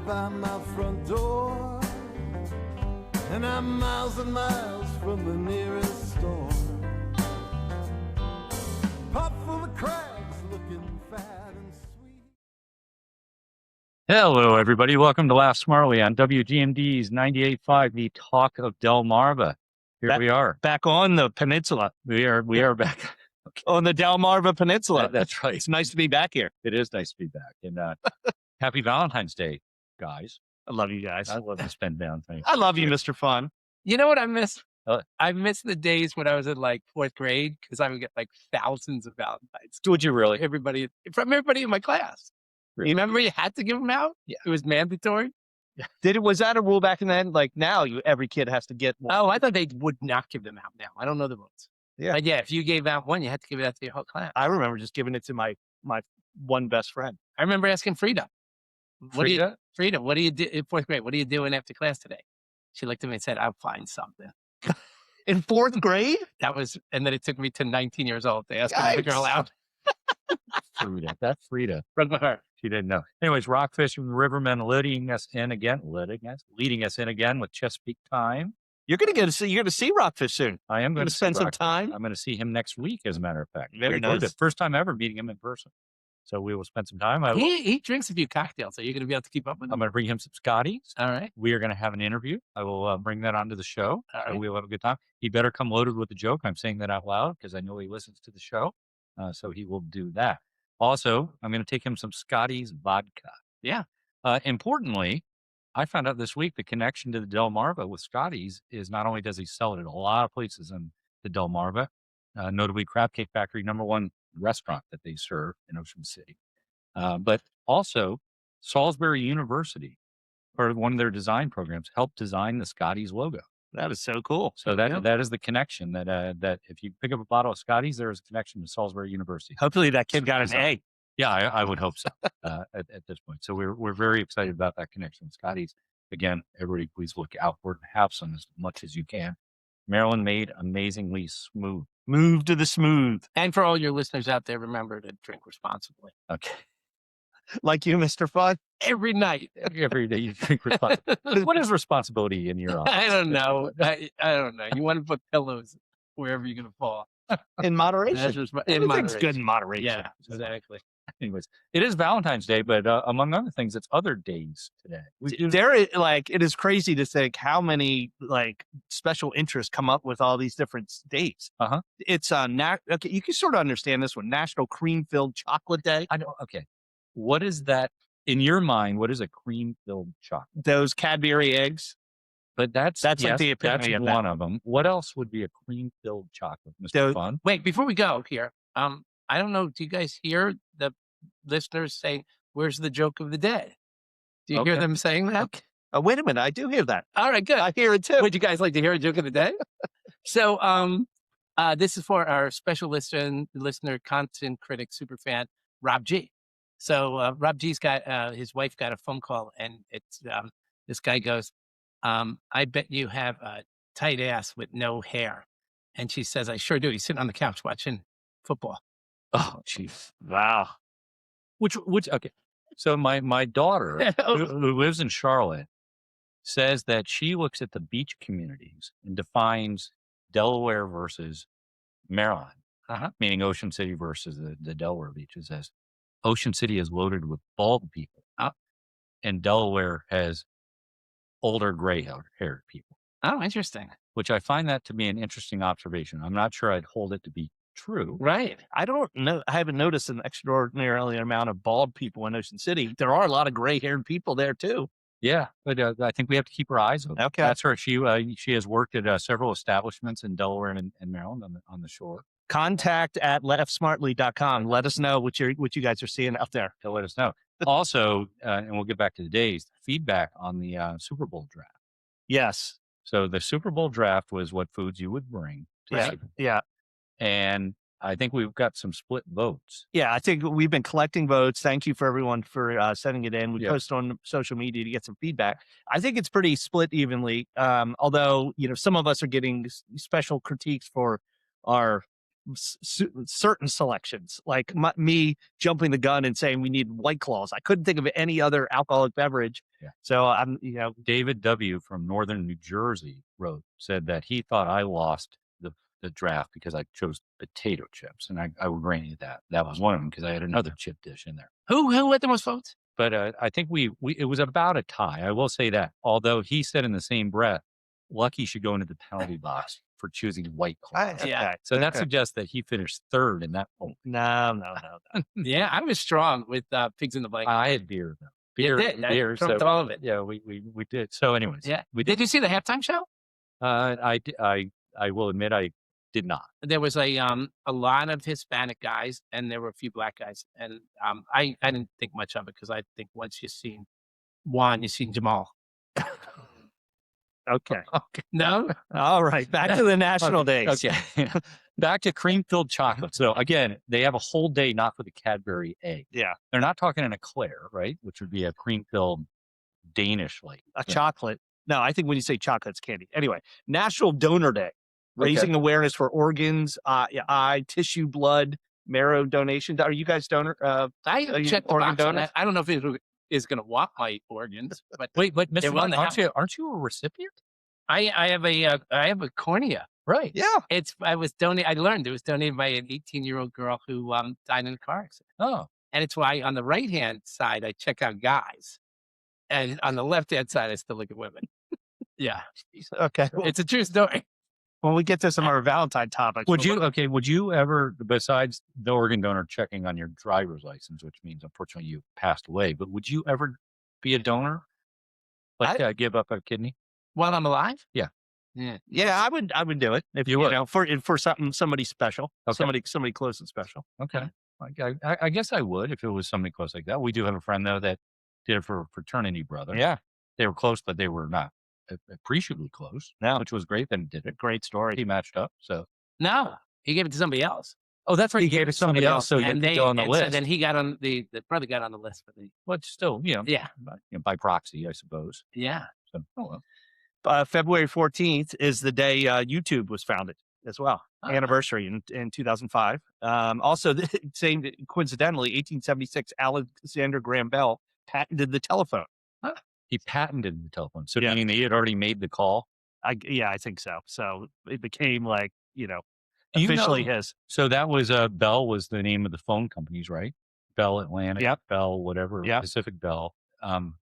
by my front door, and I'm miles and miles from the nearest store. Pot full of crabs looking fat and sweet. Hello, everybody. Welcome to Laugh Smartly on WGMD's 98.5, the Talk of Delmarva. Here we are. Back on the peninsula. We are back. Okay. On the Delmarva Peninsula. That's right. It's nice to be back here. It is nice to be back. And happy Valentine's Day, guys. I love you guys. I love to spend Valentine's. I love you, Mr. Fun. You know what I miss? I miss the days when I was in like fourth grade because I would get like thousands of Valentines. Would you really? From everybody in my class. Really? You remember you had to give them out? Yeah. It was mandatory. Was that a rule back then? Like now, every kid has to get one. Oh, I thought they would not give them out now. I don't know the rules. Yeah. But yeah, if you gave out one, you had to give it out to your whole class. I remember just giving it to my one best friend. I remember asking Frida. Frida, what do you do in fourth grade? What are you doing after class today? She looked at me and said, I'll find something. In fourth grade? And then it took me to 19 years old to ask the girl out. Frida. That's Frida. From her. She didn't know. Anyways, Rockfish and Rivermen leading us in again with Chesapeake Time. You're gonna see Rockfish soon. I am going to spend some time. I'm going to see him next week, as a matter of fact. Very nice. The first time ever meeting him in person. So we will spend some time. He drinks a few cocktails. Are you going to be able to keep up with him? I'm going to bring him some Scotties. All right. We are going to have an interview. I will bring that onto the show. All right. We'll have a good time. He better come loaded with a joke. I'm saying that out loud because I know he listens to the show. So he will do that. Also, I'm going to take him some Scotty's vodka. Yeah. Importantly, I found out this week the connection to the Delmarva with Scotty's is not only does he sell it at a lot of places in the Delmarva, notably Crab Cake Factory, #1 restaurant that they serve in Ocean City, but also Salisbury University, part of one of their design programs, helped design the Scotty's logo. That is so cool. So that is the connection that if you pick up a bottle of Scotty's, there is a connection to Salisbury University. Hopefully that kid got an A. Yeah, I would hope so at this point. So we're very excited about that connection with Scotty's. Again, everybody please look outward and have some as much as you can. Maryland Maid, amazingly smooth. Move to the smooth. And for all your listeners out there, remember to drink responsibly. Okay. Like you, Mr. Fun? Every night. Every day you drink responsibly. What is responsibility in your office? I don't know. I don't know. You want to put pillows wherever you're going to fall. In moderation. Everything's good in moderation. Yeah, exactly. Anyways, it is Valentine's Day, but among other things, it's other days today. It is crazy to think how many special interests come up with all these different dates. It's okay. You can sort of understand this one. National Cream-Filled Chocolate Day. I know. Okay, what is that in your mind? What is a cream-filled chocolate? Those Cadbury eggs. But that's like the epitome that's of one of them. What else would be a cream-filled chocolate, Mr. Fun? Wait, before we go here, I don't know. Do you guys hear the listeners saying, "Where's the joke of the day"? Do you hear them saying that? Okay. Wait a minute, I do hear that. All right, good. I hear it too. Would you guys like to hear a joke of the day? So, this is for our special listener, content critic, superfan, Rob G. So, Rob G's got his wife got a phone call, and it's this guy goes, "I bet you have a tight ass with no hair," and she says, "I sure do." He's sitting on the couch watching football. Oh, jeez. Wow. Which, okay. So my daughter, who lives in Charlotte, says that she looks at the beach communities and defines Delaware versus Maryland, meaning Ocean City versus the Delaware beaches, as Ocean City is loaded with bald people, and Delaware has older gray-haired people. Oh, interesting. Which I find that to be an interesting observation. I'm not sure I'd hold it to be true. Right. I don't know. I haven't noticed an extraordinarily amount of bald people in Ocean City. There are a lot of gray-haired people there too. Yeah, but I think we have to keep our eyes open. Okay. That's her. She has worked at several establishments in Delaware and Maryland on the shore. Contact at laughsmartly.com. Let us know what you guys are seeing out there. To let us know. Also, and we'll get back to the days, feedback on the Super Bowl draft. Yes. So the Super Bowl draft was what foods you would bring. Yeah. And I think we've got some split votes. Yeah, I think we've been collecting votes. Thank you for everyone for sending it in. We post on social media to get some feedback. I think it's pretty split evenly. Although, some of us are getting special critiques for our certain selections, like me jumping the gun and saying we need White Claws. I couldn't think of any other alcoholic beverage. Yeah. So I'm, David W. from Northern New Jersey said that he thought I lost the draft because I chose potato chips, and I will grant you that. That was one of them because I had another chip dish in there. Who had the most votes? But I think it was about a tie. I will say that. Although he said in the same breath, Lucky should go into the penalty box for choosing White Claws. Yeah. So that suggests that he finished third in that poll. No. Yeah, I was strong with Pigs in the Blanket. I had beer though. You did. Beer. So, all of it. Yeah, we did. So, anyways, Yeah. we did. Did you see the halftime show? I will admit I did not. There was a lot of Hispanic guys, and there were a few black guys, and I didn't think much of it because I think once you've seen Juan, you've seen Jamal. Okay. No. All right. Back to the national days. Okay. Back to cream-filled chocolate. So again, they have a whole day not for the Cadbury egg. Yeah. They're not talking an eclair, right? Which would be a cream-filled Danish like chocolate. No, I think when you say chocolate, it's candy. Anyway, National Donor Day, raising awareness for organs, eye, tissue, blood, marrow donation. Are you guys donor? I checked the organ box on donors? that. I don't know if it is going to walk my organs, but Wait, but Mr. won Mike, the aren't you a recipient? I have a cornea. Right. Yeah. I learned it was donated by an 18-year-old girl who died in a car accident. Oh. And it's why on the right-hand side, I check out guys. And on the left-hand side, I still look at women. Yeah. Okay. It's a true story. When we get to some of our Valentine topics. Would you ever, besides the organ donor checking on your driver's license, which means unfortunately you passed away, but would you ever be a donor? Like give up a kidney? While I'm alive? Yeah. Yeah, I would do it if you would. For somebody special, somebody close and special. Okay. I guess I would if it was somebody close like that. We do have a friend though that did it for a fraternity brother. Yeah. They were close, but they were not appreciably close. No. Which was great. Then did it. Great story. He matched up. So No, he gave it to somebody else. oh, that's right. He gave it to somebody else. So you go on the list. So then he got on the brother got on the list for the. But still, Yeah. By proxy, I suppose. Yeah. So, February 14th is the day YouTube was founded as well. Anniversary in 2005. Also, coincidentally, 1876, Alexander Graham Bell patented the telephone. He patented the telephone. So meaning that he had already made the call? I think so. So it became officially his. So that was Bell was the name of the phone companies, right? Bell Atlantic, Bell, whatever, Pacific Bell.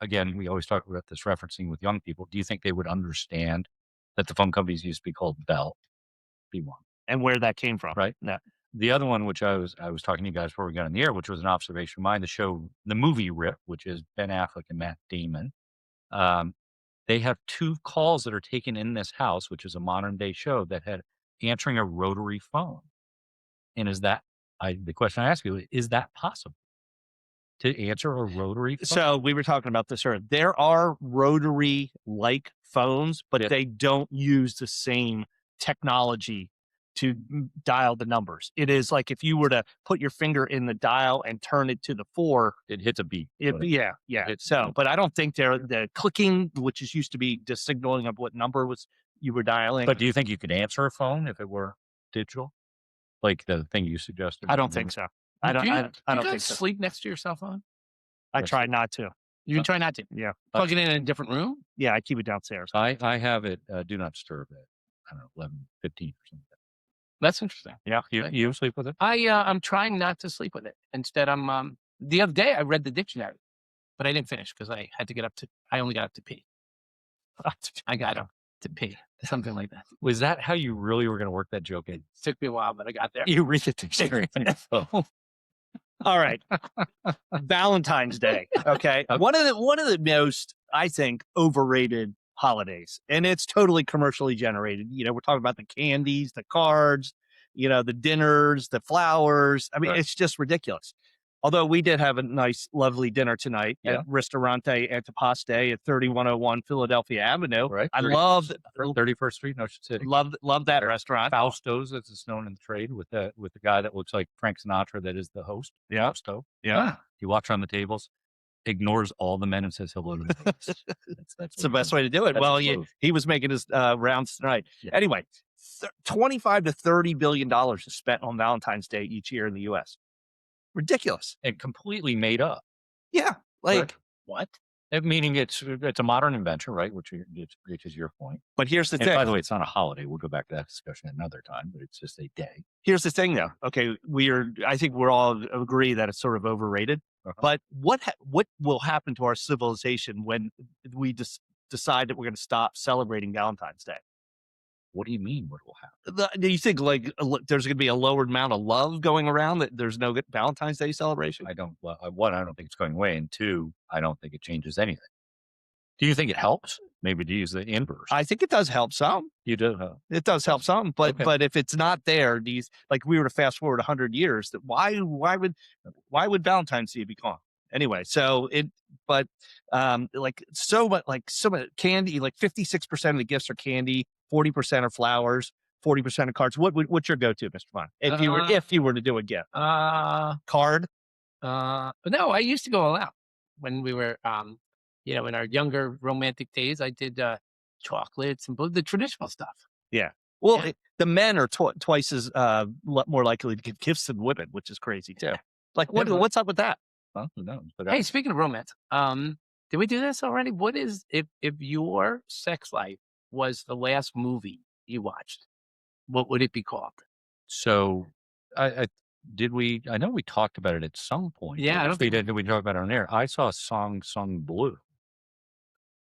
Again, we always talk about this referencing with young people. Do you think they would understand that the phone companies used to be called Bell? Be one. And where that came from. Right. Yeah. The other one, which I was talking to you guys before we got on the air, which was an observation of mine, the movie Rip, which is Ben Affleck and Matt Damon. They have 2 calls that are taken in this house, which is a modern day show that had answering a rotary phone. And the question I ask you, is that possible to answer a rotary phone? So we were talking about this earlier. There are rotary like phones, but they don't use the same technology to dial the numbers. It is like if you were to put your finger in the dial and turn it to the 4, it hits a beep. Yeah. But I don't think the clicking, which is used to be just signaling of what number you were dialing. But do you think you could answer a phone if it were digital, like the thing you suggested? I don't think so. I don't think so. Sleep next to your cell phone? I try not to. You try not to? Yeah. Plug it in a different room? Yeah, I keep it downstairs. I have it do not disturb at, I don't know, 11, 15 or something. That's interesting. Yeah. You sleep with it? I'm trying not to sleep with it. Instead, the other day I read the dictionary, but I didn't finish because I had to I only got up to pee. I got up to pee, something like that. Was that how you really were going to work that joke in? It took me a while, but I got there. You read the dictionary on your phone. All right. Valentine's Day. Okay. One of the most, I think, overrated holidays. And it's totally commercially generated. We're talking about the candies, the cards, the dinners, the flowers. I mean, It's just ridiculous. Although we did have a nice, lovely dinner tonight at Ristorante Antipaste at 3101 Philadelphia Avenue. Right. I love 31st Street in Ocean City. Love that restaurant. Fausto's, as it's known in the trade, with the guy that looks like Frank Sinatra, that is the host. Yeah. Fausto. Yeah. He walks around the tables, ignores all the men and says hello to the host. That's the best way to do it. Well, he was making his rounds tonight. Yeah. Anyway, $25 to $30 billion is spent on Valentine's Day each year in the U.S. Ridiculous. And completely made up. Yeah. Like, what? Meaning it's a modern invention, right? Which is your point. But here's the And thing. by the way, it's not a holiday. We'll go back to that discussion another time, but it's just a day. Here's the thing, though. Okay, I think we're all agree that it's sort of overrated. But what will happen to our civilization when we decide that we're going to stop celebrating Valentine's Day? What do you mean? What will happen? Do you think like there's going to be a lower amount of love going around, that there's no Valentine's Day celebration? I don't. One, I don't think it's going away, and two, I don't think it changes anything. Do you think it helps? Maybe to use the inverse. I think it does help some. You do. It does help some, but Okay. but if it's not there, like we were to fast forward 100 years, that why would Valentine's Day be gone? Anyway, so like so much candy, like 56% of the gifts are candy, 40% are flowers, 40% of cards. What's your go-to, Mr. Vaughn? If you were to do a gift, card? No, I used to go all out when we were, in our younger romantic days. I did chocolates and the traditional stuff. Yeah. Well, the men are twice as more likely to give gifts than women, which is crazy too. Like, what's up with that? Well, who knows? But Hey, speaking of romance, did we do this already? What is if your sex life was the last movie you watched? What would it be called? So, I know we talked about it at some point. Yeah, I don't think did we talk about it on air? I saw a song sung blue,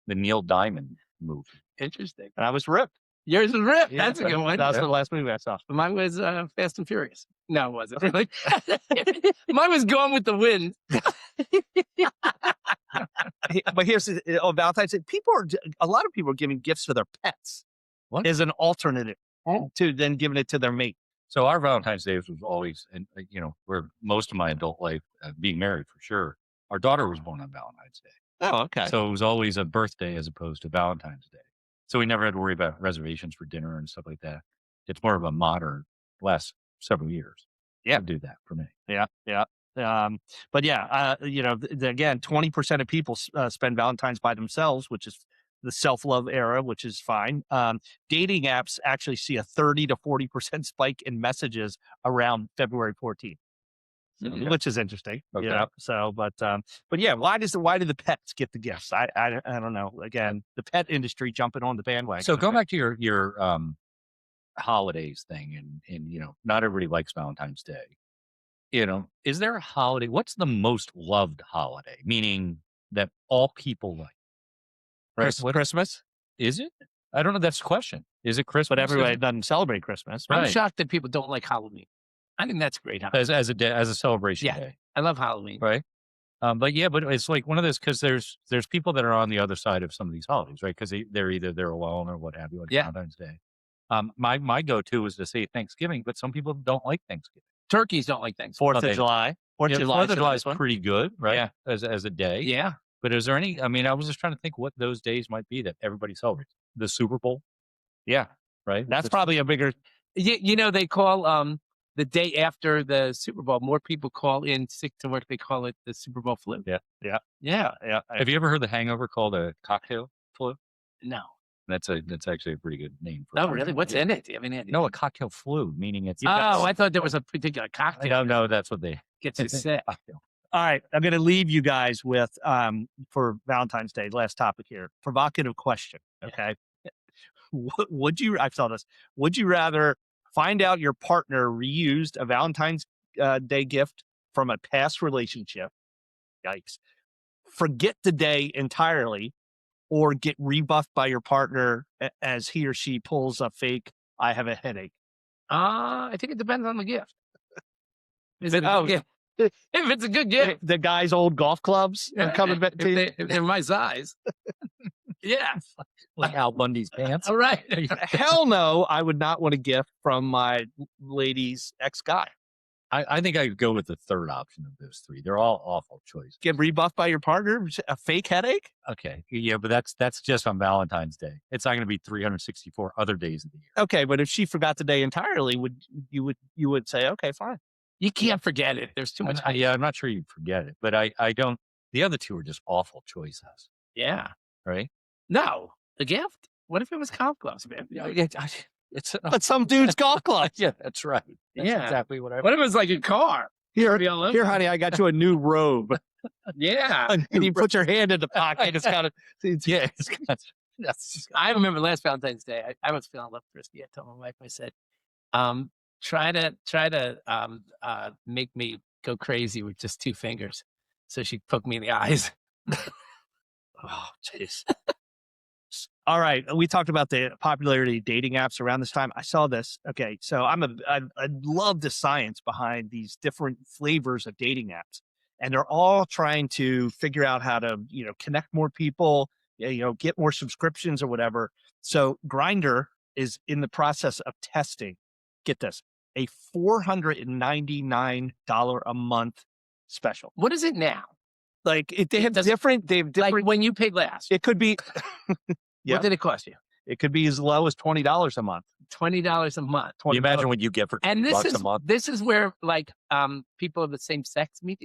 the Neil Diamond movie. Interesting. And I was ripped. Yours was ripped. Yeah, That's a good one. That was the last movie I saw. Mine was Fast and Furious. No, it wasn't really. Mine was Gone with the Wind. But here's on Valentine's Day, a lot of people are giving gifts to their pets. What? As an alternative to then giving it to their mate. So our Valentine's Day was always, and where most of my adult life, being married for sure, our daughter was born on Valentine's Day. Oh, okay. So it was always a birthday as opposed to Valentine's Day. So we never had to worry about reservations for dinner and stuff like that. It's more of a modern, last several years. Yeah. To do that for me. Yeah. But yeah, again, 20% of people spend Valentine's by themselves, which is the self-love era, which is fine. Dating apps actually see a 30 to 40% spike in messages around February 14th, which is interesting. Okay. So, but yeah, why do the pets get the gifts? I don't know. Again, the pet industry jumping on the bandwagon. So going back to your holidays thing, and not everybody likes Valentine's Day. Is there a holiday? What's the most loved holiday? Meaning that all people like. Right? Christmas? Is it? I don't know. That's the question. Is it Christmas? But everybody doesn't celebrate Christmas. I'm Right. shocked that people don't like Halloween. I think that's great. as a day, as a celebration day, I love Halloween. right? But it's like one of those, because there's people that are on the other side of some of these holidays, right? Because they're alone or what have you on Valentine's Day. My go-to is to say Thanksgiving, but some people don't like Thanksgiving. Turkeys don't like things. Fourth of July. Fourth of July is one. pretty good, right? Yeah. As a day. Yeah. But is there any? I mean, I was just trying to think what those days might be that everybody celebrates. The Super Bowl, Yeah. right? That's probably a bigger. They call the day after the Super Bowl, more people call in sick to work. They call it the Super Bowl flu. Yeah. Have you ever heard the hangover called a cocktail flu? No. That's actually a pretty good name for it. Oh, really? What's in it? I mean, No, a cocktail flu, meaning it's. I thought there was a particular cocktail. No, that's what they Gets you sick. cocktail. All right. I'm going to leave you guys with, for Valentine's Day, last topic here, provocative question. Okay. Would you rather find out your partner reused a Valentine's Day gift from a past relationship? Yikes. Forget the day entirely, or get rebuffed by your partner as he or she pulls a fake, I have a headache? I think it depends on the gift. If it's a good gift. The guy's old golf clubs are coming back to you. If they're my size. Yeah. Like Al Bundy's pants. All right. Hell no, I would not want a gift from my lady's ex-guy. I think I would go with the third option of those three. They're all awful choices. Get rebuffed by your partner? A fake headache? Okay. Yeah, but that's just on Valentine's Day. It's not going to be 364 other days of the year. Okay, but if she forgot the day entirely, you would say, okay, fine. You can't forget it. There's too much hype. Yeah, I'm not sure you'd forget it, but I don't. The other two are just awful choices, Yeah. right? No. The gift? What if it was golf gloves, man? But some dude's golf club. Yeah, that's right. That's exactly what I. What if it was like a car? Here, honey, I got you a new robe. Yeah. And you put your hand in the pocket. It's kind of, Yeah, I remember last Valentine's Day, I was feeling a little thirsty. I told my wife, I said, try to make me go crazy with just 2 fingers. So she poked me in the eyes. oh, jeez. All right. We talked about the popularity of dating apps around this time. I saw this. Okay. So I love the science behind these different flavors of dating apps. And they're all trying to figure out how to, connect more people, get more subscriptions or whatever. So Grindr is in the process of testing, get this, a $499 a month special. What is it now? Like they have different, like when you paid last. It could be. What did it cost you? It could be as low as $20 a month. $20 a month. Can you imagine what you get for $20 a month? This is where like people of the same sex meet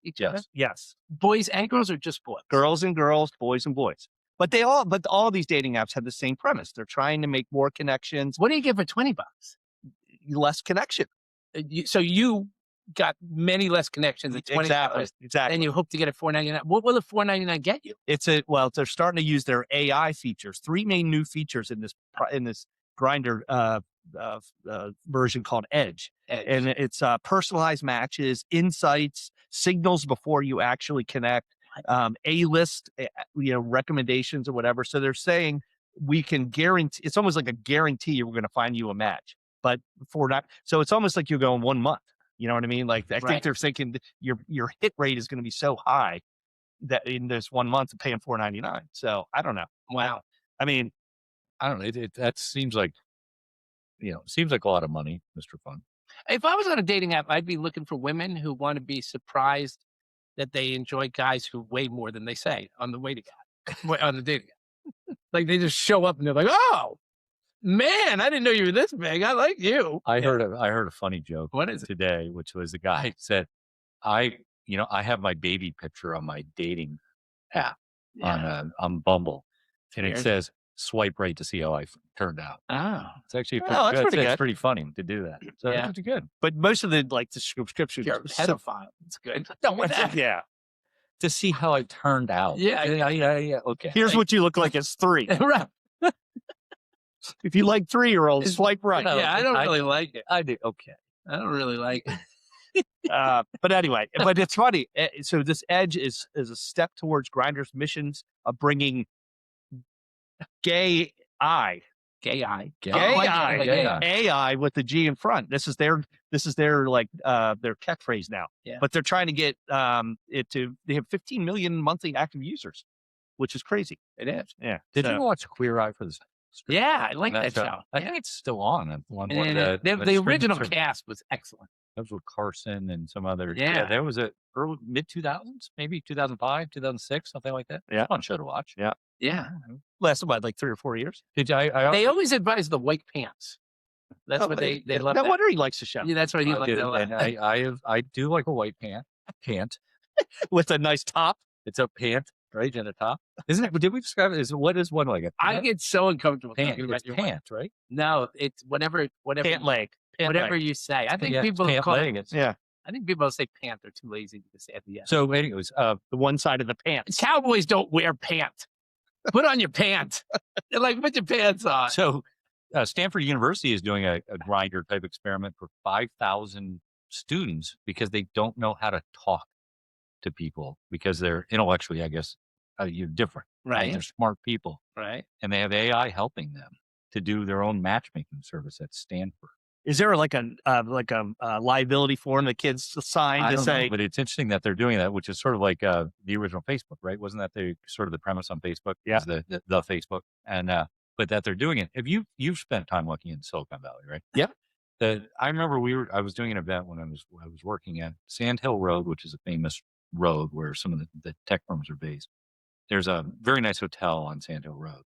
each other. Yes. Boys and girls, or just boys? Girls and girls, boys and boys. But all these dating apps have the same premise. They're trying to make more connections. What do you get for $20? Less connection. So you got many less connections at $20. Exactly. And you hope to get a $4.99. What will the $4.99 get you? They're starting to use their AI features. 3 main new features in this Grindr version called Edge. And it's personalized matches, insights, signals before you actually connect, A-list, recommendations or whatever. So they're saying we can guarantee. It's almost like a guarantee we're going to find you a match. But so it's almost like you're going 1 month. You know what I mean? Like I think they're thinking your hit rate is going to be so high that in this 1 month of paying $4.99. So I don't know. Wow. I mean, I don't know. That seems like, seems like a lot of money, Mr. Fun. If I was on a dating app, I'd be looking for women who want to be surprised that they enjoy guys who weigh more than they say on the on the dating app. Like they just show up and they're like, "Oh, man, I didn't know you were this big. I like you." I heard a funny joke. What is it? Today, which was the guy said, I have my baby picture on my dating app on Bumble, and it says swipe right to see how I turned out. Oh, it's actually that's pretty good. It's pretty funny to do that. So that's pretty good. But most of the subscriptions, you're a pedophile. It's good. Yeah. To see how I turned out. Yeah. Okay. Here's what you look like as 3. Right. If you like 3-year-olds, swipe right. Yeah, I don't really like it. I do. Okay. I don't really like it. But anyway, but it's funny. So this Edge is a step towards Grindr's missions of bringing AI with the G in front. This is their like their catchphrase now. Yeah. But they're trying to get they have 15 million monthly active users, which is crazy. It is. Yeah. Did you watch Queer Eye for this? Yeah, I like that show. I think it's still on. The original cast was excellent. That was with Carson and some other. Yeah. There was a mid 2000s, maybe 2005, 2006, something like that. Yeah. Fun show to watch. Yeah. Yeah. Lasted about like 3 or 4 years. Did you? I they always advise the white pants. That's what they love. No wonder he likes the show. Yeah, that's what he likes. And I do like a white pant with a nice top. It's a pant. Right, and a top, isn't it? Did we describe it? What is one like? I get so uncomfortable talking about your pant, right? No, it's whatever pant leg, whatever you say. I think people call it. Yeah, I think people say pant. They're too lazy to say at the end. So, anyways, the one side of the pants. Cowboys don't wear pant. Put on your pant. They're like, put your pants on. So, Stanford University is doing a Grindr type experiment for 5,000 students because they don't know how to talk to people because they're intellectually, I guess, you're different. Right. They're smart people. Right. And they have AI helping them to do their own matchmaking service at Stanford. Is there like a liability form that kids sign to say? Know, but it's interesting that they're doing that, which is sort of like the original Facebook, right? Wasn't that sort of the premise on Facebook? Yeah. The Facebook. And but that they're doing it. If you've spent time looking in Silicon Valley, right? Yeah. I remember I was doing an event when I was working at Sand Hill Road, which is a famous road where some of the tech firms are based. There's a very nice hotel on Sand Hill Road,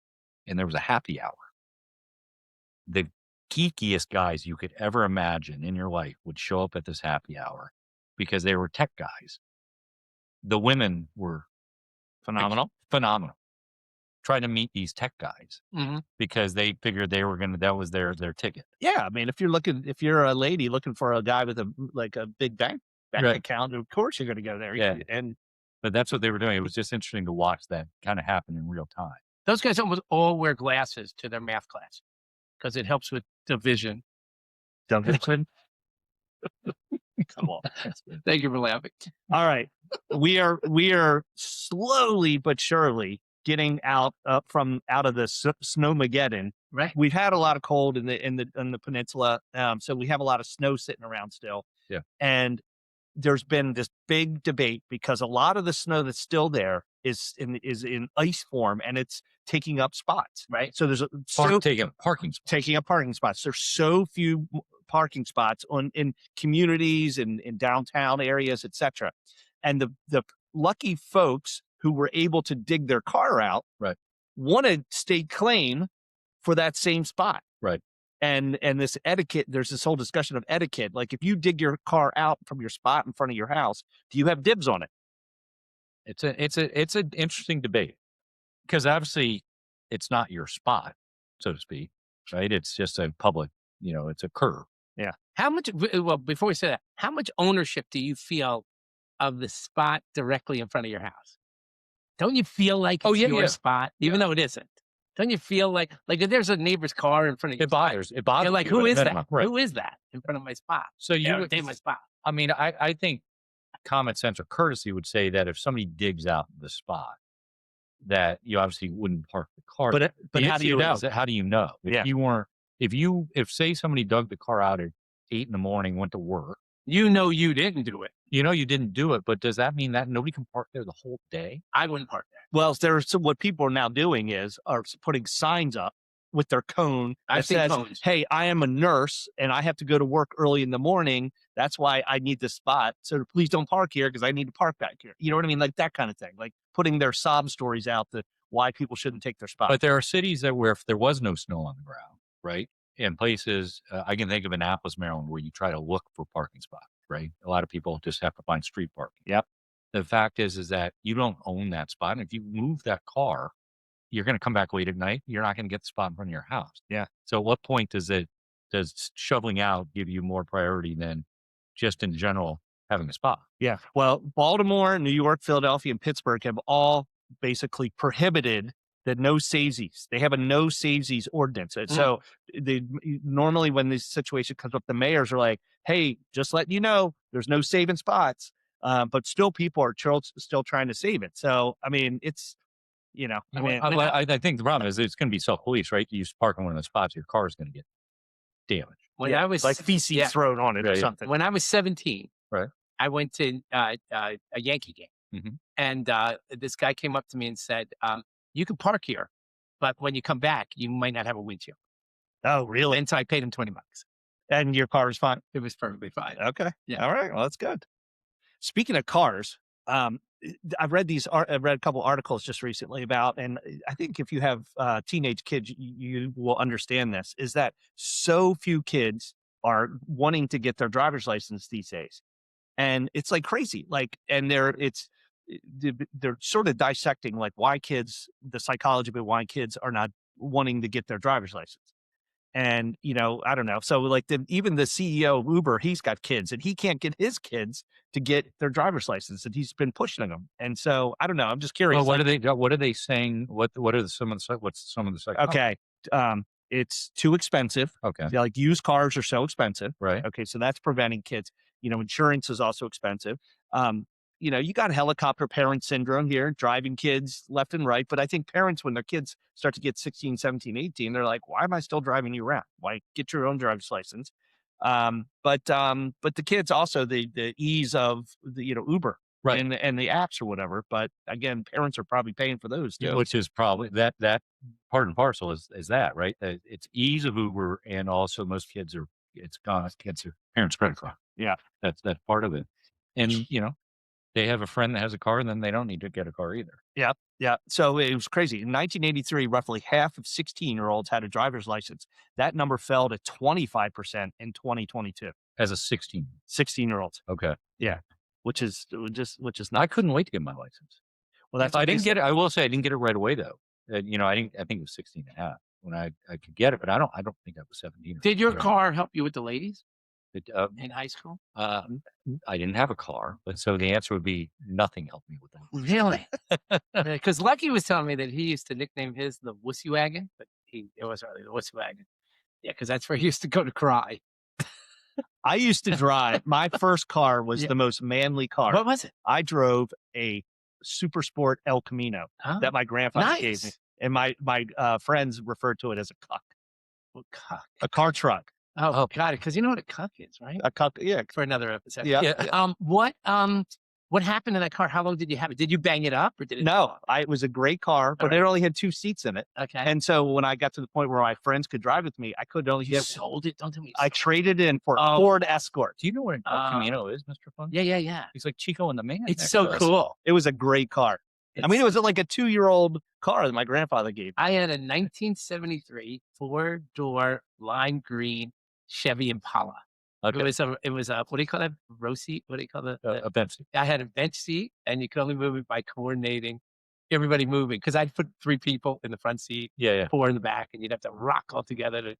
and there was a happy hour. The geekiest guys you could ever imagine in your life would show up at this happy hour because they were tech guys. The women were phenomenal. trying to meet these tech guys because they figured they were that was their ticket. Yeah, I mean, if you're a lady looking for a guy with a big bank account, of course you're going to go there. Yeah, and but that's what they were doing. It was just interesting to watch that kind of happen in real time. Those guys almost all wear glasses to their math class because it helps with division. Come on. Thank you for laughing. All right, we are slowly but surely getting out of the snowmageddon. Right. We've had a lot of cold in the peninsula, so we have a lot of snow sitting around still. Yeah, and there's been this big debate because a lot of the snow that's still there is in ice form and it's taking up spots. Right. So there's taking up parking spots. There's so few parking spots in communities and in downtown areas, etc. And the lucky folks who were able to dig their car out, right, wanted state claim for that same spot. Right. And this etiquette, there's this whole discussion of etiquette. Like if you dig your car out from your spot in front of your house, do you have dibs on it? It's an interesting debate because obviously it's not your spot, so to speak, right? It's just a public, it's a curb. Yeah. How much, well, before we say that, how much ownership do you feel of the spot directly in front of your house? Don't you feel like it's your spot, even though it isn't? Don't you feel like if there's a neighbor's car in front of your spot, it bothers you're like, you, who is that? Right. Who is that in front of my spot? So you would take my spot. I mean, I think common sense or courtesy would say that if somebody digs out the spot, that you obviously wouldn't park the car. But how do you know? How do you know? If say somebody dug the car out at 8 a.m, went to work, you didn't do it. You didn't do it, but does that mean that nobody can park there the whole day? I wouldn't park there. Well, what people are now doing are putting signs up with their cone that says, cones. "Hey, I am a nurse and I have to go to work early in the morning. That's why I need this spot. So please don't park here because I need to park back here." You know what I mean? Like that kind of thing. Like putting their sob stories out that why people shouldn't take their spot. But there are cities where if there was no snow on the ground, right, and places I can think of Annapolis, Maryland, where you try to look for parking spots. Right. A lot of people just have to find street parking. Yep. The fact is that you don't own that spot. And if you move that car, you're going to come back late at night. You're not going to get the spot in front of your house. Yeah. So at what point does shoveling out give you more priority than just in general having a spot? Yeah. Well, Baltimore, New York, Philadelphia, and Pittsburgh have all basically prohibited the no savesies. They have a no savesies ordinance. And so normally when this situation comes up, the mayors are like, "Hey, just letting you know, there's no saving spots." But still people are still trying to save it. So, I mean, it's, I think the problem is it's going to be self-police, right? You park in one of those spots, your car is going to get damaged. When I was like feces thrown on it or something. When I was 17, right, I went to a Yankee game, and this guy came up to me and said, "You can park here, but when you come back, you might not have a windshield." Oh, really? And so I paid him $20. And your car was fine? It was perfectly fine. Okay. Yeah. All right. Well, that's good. Speaking of cars, I've read a couple articles just recently about, and I think if you have teenage kids, you will understand this, is that so few kids are wanting to get their driver's license these days. And it's like crazy. And they're sort of dissecting why the psychology of why kids are not wanting to get their driver's license. And, I don't know. So even the CEO of Uber, he's got kids and he can't get his kids to get their driver's license and he's been pushing them. And so I don't know. I'm just curious. Well, what are they saying? What's some of the psychology? Okay. It's too expensive. Okay. Used cars are so expensive. Right. Okay. So that's preventing kids. Insurance is also expensive. You got helicopter parent syndrome here, driving kids left and right. But I think parents, when their kids start to get 16, 17, 18, they're like, "Why am I still driving you around? Why get your own driver's license?" But the kids also, the ease of the, Uber, right, and the apps or whatever. But again, parents are probably paying for those too. Which is probably that part and parcel is that, right? It's ease of Uber, and also most kids are parents' credit card. Yeah. That's part of it. And, they have a friend that has a car and then they don't need to get a car either. Yeah. Yeah. So it was crazy. In 1983, roughly half of 16-year-olds had a driver's license. That number fell to 25% in 2022. As a 16-year-olds. Okay. Yeah. Which is not. I couldn't wait to get my license. Well, I didn't get it. I will say I didn't get it right away though. I think it was 16 and a half when I could get it, but I don't think I was 17. Did your car help you with the ladies It, in high school? I didn't have a car, but so the answer would be nothing helped me with that. Really? Because Lucky was telling me that he used to nickname his the Wussy Wagon, but it wasn't really the Wussy Wagon. Yeah, because that's where he used to go to cry. I used to drive. My first car was the most manly car. What was it? I drove a Super Sport El Camino that my grandfather gave me. And my friends referred to it as a cuck. What cuck? A car truck. Oh, got it. Because you know what a cuck is, right? A cuck, yeah. For another episode. Yeah. What happened to that car? How long did you have it? Did you bang it up or did it? No, it was a great car, but it only had 2 seats in it. Okay. And so when I got to the point where my friends could drive with me, I could only You sold it? Don't tell me. I traded in for a Ford Escort. Do you know where El Camino is, Mr. Fun? Yeah. He's like Chico and the Man. It's so cool. It was a great car. I mean, it was like a 2-year-old car that my grandfather gave me. I had a 1973 4-door lime green Chevy Impala. Okay. It was a what do you call that? Row seat? What do you call that? A bench seat. I had a bench seat, and you could only move it by coordinating everybody moving. Because I'd put 3 people in the front seat, 4 in the back, and you'd have to rock all together. It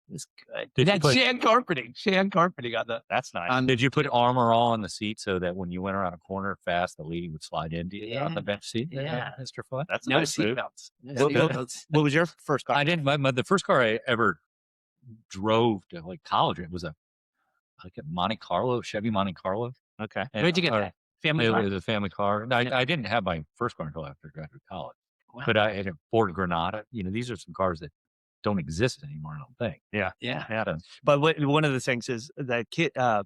was good. It had shan carpeting on the. That's nice. Did you put armor all on the seat so that when you went around a corner fast, the lady would slide into you on the bench seat? Yeah, Mr. Fun. That's no nice seatbelts. What was your first car? I didn't. The first car I ever drove to like college, it was a Monte Carlo, Chevy Monte Carlo. Okay. And, Where'd you get that? Family car? It was a family car. I didn't have my first car until after I graduated college. Wow. But I had a Ford Granada. These are some cars that don't exist anymore, I don't think. Yeah. But one of the things is that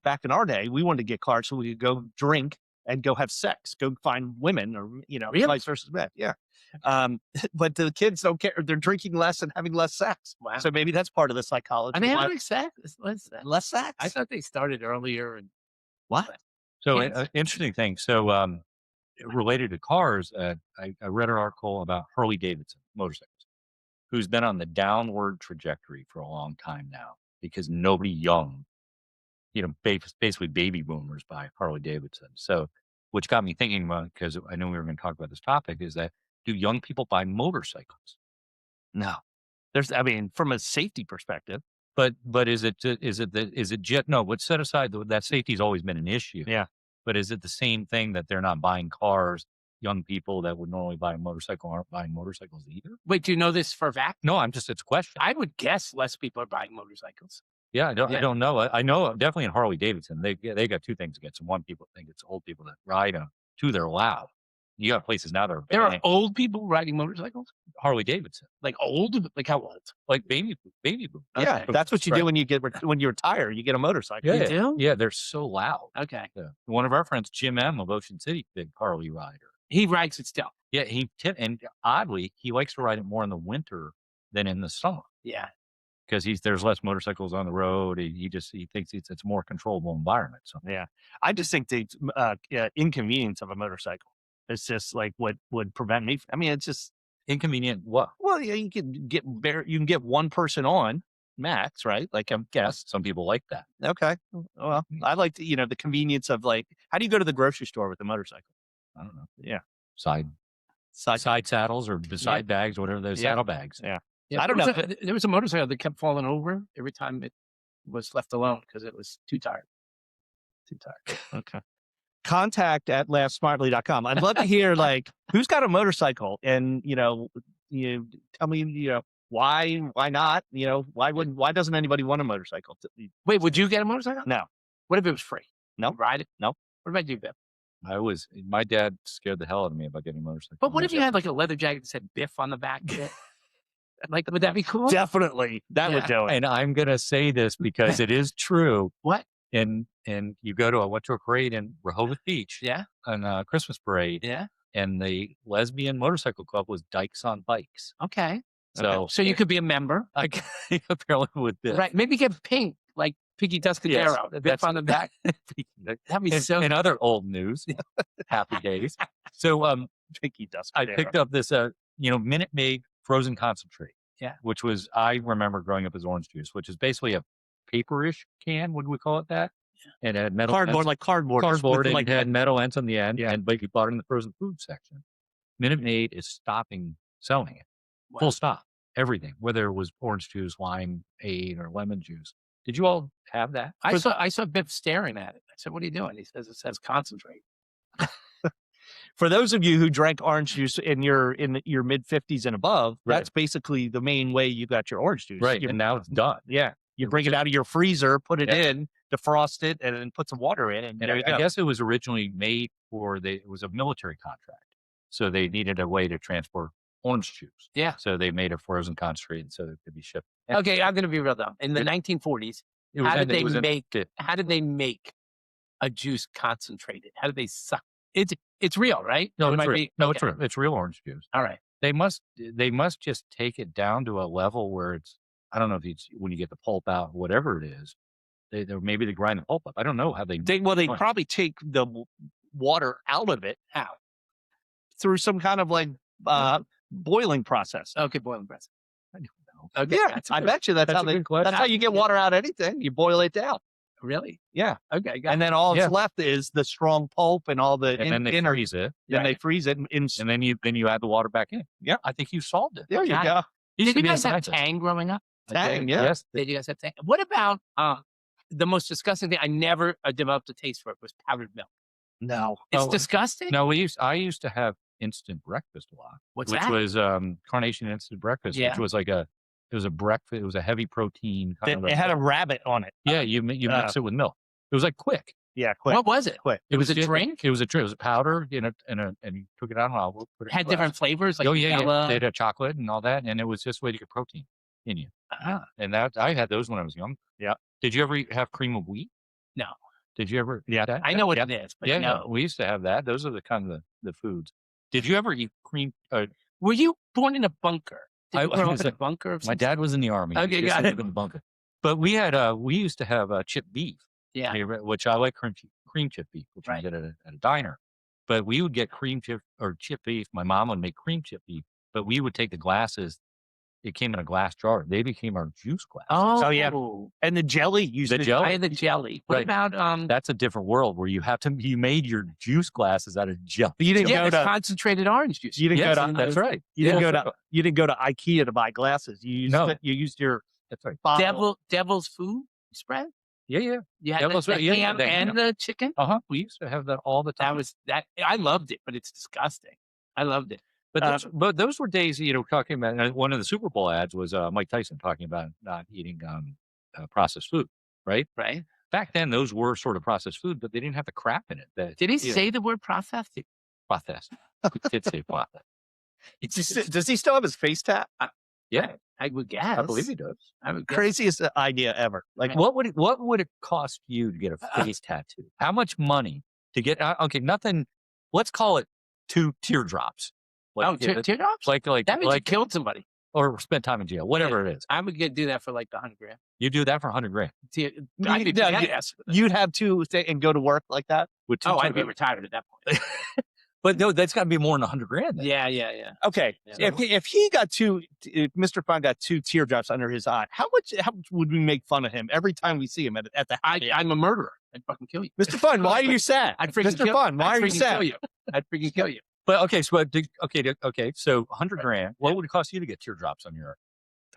back in our day, we wanted to get cars so we could go drink and go have sex, go find women or, really? vice versa. Yeah. But the kids don't care. They're drinking less and having less sex. Wow. So maybe that's part of the psychology. I mean, having sex? Less sex? I thought they started earlier. And what? So interesting thing. So related to cars, I read an article about Harley Davidson motorcycles, who's been on the downward trajectory for a long time now because nobody young, basically baby boomers buy Harley Davidson. So, which got me thinking about, because I know we were going to talk about this topic, is that do young people buy motorcycles? No. From a safety perspective. But is it just no? Let's set aside that safety's always been an issue. Yeah. But is it the same thing that they're not buying cars? Young people that would normally buy a motorcycle aren't buying motorcycles either. Wait, do you know this for a fact? No, it's a question. I would guess less people are buying motorcycles. Yeah, I don't know. I know definitely in Harley Davidson, they got 2 things against them. One, people think it's old people that ride them. 2, they're loud. You got places now that are there are old people riding motorcycles. Harley Davidson, like old, like how old? Like baby boom. Yeah, that's what you do when you retire. You get a motorcycle. Yeah, you do? Yeah, they're so loud. Okay. Yeah. One of our friends, Jim M of Ocean City, big Harley rider. He rides it still. Yeah, and oddly, he likes to ride it more in the winter than in the summer. Yeah. Because there's less motorcycles on the road. He thinks it's a more controllable environment. So yeah, I just think the inconvenience of a motorcycle is just like what would prevent me. It's just inconvenient. What? Well, yeah, you can get one person on max, right? Like I guess some people like that. Okay, well, I like the convenience of like, how do you go to the grocery store with a motorcycle? I don't know. Yeah, side saddles or side bags, or whatever those saddlebags. Yeah. I don't know. There was a motorcycle that kept falling over every time it was left alone because it was too tired. Okay. Contact@laughsmartly.com. I'd love to hear who's got a motorcycle, and you tell me why not? Why doesn't anybody want a motorcycle? Wait, would you get a motorcycle? No. What if it was free? No. Ride it? No. What about you, Biff? My dad scared the hell out of me about getting a motorcycle. But what if you had a leather jacket that said Biff on the back? Would that be cool? Definitely. That would do it. And I'm going to say this because it is true. What? And you go to I went to a parade in Rehoboth Beach. Yeah. On a Christmas parade. Yeah. And the lesbian motorcycle club was Dykes on Bikes. Okay. So you could be a member. Apparently with this. Right. Maybe get pink, like Piggy Tuscadero. Yes, Biff on the back. That'd be so. In other old news, happy days. So Piggy Tuscadero. I picked up this Minute Maid frozen concentrate. Yeah. Which was, I remember growing up as orange juice, which is basically a paperish can. Would we call it that? Yeah. And it had metal cardboard, ends. like cardboard. Cardboard, and it had metal ends on the end. Yeah. But you bought it in the frozen food section. Minute Maid is stopping selling it. Full stop. Everything, whether it was orange juice, lime, aid, or lemon juice. Did you all have that? I saw Biff staring at it. I said, "What are you doing?" He says, "It says concentrate." For those of you who drank orange juice in your mid-50s and above, that's basically the main way you got your orange juice. Right, and now it's done. Yeah. You bring it out of your freezer, put it in, defrost it, and then put some water in. And there you go. I guess it was originally made it was a military contract. So they needed a way to transport orange juice. Yeah. So they made a frozen concentrate so it could be shipped. Okay, I'm going to be real though. In the 1940s, how did they make a juice concentrated? How did they suck? It's real, right? No, it's real. real. It's real. It's real orange juice. All right. They must just take it down to a level where it's, I don't know if it's when you get the pulp out, whatever it is, maybe they grind the pulp up. I don't know how they probably take the water out of it. How? Through some kind of like boiling process. Okay, boiling process. I don't know. Okay, Yeah, I bet you that's how you get water out of anything. You boil it down. Really? Yeah. Okay. And then all that's left is the strong pulp and all the and then they freeze it. Then they freeze it, and then you add the water back in. Yeah, I think you solved it. There you go. Did you guys have Tang growing up? Tang, yeah. Yes. Did you guys have Tang? What about the most disgusting thing? I never developed a taste for it was powdered milk. No, it's disgusting. No, I used to have instant breakfast a lot. What's that? Which was Carnation Instant Breakfast, which was like it was a breakfast. It was a heavy protein. It had a rabbit on it. Yeah, you mix it with milk. It was like quick. Yeah, quick. What was it? Quick. It was a drink. It was a drink. It was a powder and you took it out and put it. Had different flavors. Like yeah. They had chocolate and all that, and it was just a way to get protein in you. And I had those when I was young. Yeah. Did you ever have cream of wheat? No. Did you ever? Yeah, I know what it is, but no. We used to have that. Those are the kind of the foods. Did you ever eat cream? Were you born in a bunker? I was in a bunker. My dad was in the army. Okay, got it. In the bunker. But we used to have chipped beef. Yeah. Which I like cream chip beef, which you get at a diner. But we would get cream chip or chip beef. My mom would make cream chip beef, but we would take the glasses. It came in a glass jar. They became our juice glasses. Oh yeah. And the jelly. Jelly. I had the jelly. What about That's a different world where you made your juice glasses out of jelly. You didn't go to concentrated orange juice. You didn't go to. That's right. You didn't go to IKEA to buy glasses. You used your. That's right. Devil's food spread. Yeah. You had the ham and the chicken. We used to have that all the time. I loved it, but it's disgusting. I loved it. But those were days, talking about one of the Super Bowl ads was Mike Tyson talking about not eating processed food, right? Right. Back then, those were sort of processed food, but they didn't have the crap in it. Did he say the word processed? Processed. He did say processed. Does he still have his face tat? Yeah. I would guess. I believe he does. Craziest idea ever. Like, what would it cost you to get a face tattoo? How much money to get? Okay, nothing. Let's call it 2 teardrops. Teardrops? Like that means you killed somebody or spent time in jail, whatever it is. I would do that for like $100,000. You do that for $100,000. You'd have to stay and go to work like that. I'd be retired at that point. But no, that's got to be more than $100,000. Then. Yeah. Okay, if he got if Mr. Fun got 2 teardrops under his eye, how much would we make fun of him every time we see him at the? I'm a murderer. I'd fucking kill you, Mr. Fun. Why are you sad? Mr. Fun. Why are you sad? I'd freaking kill you. But okay, so So $100,000. What would it cost you to get teardrops on your?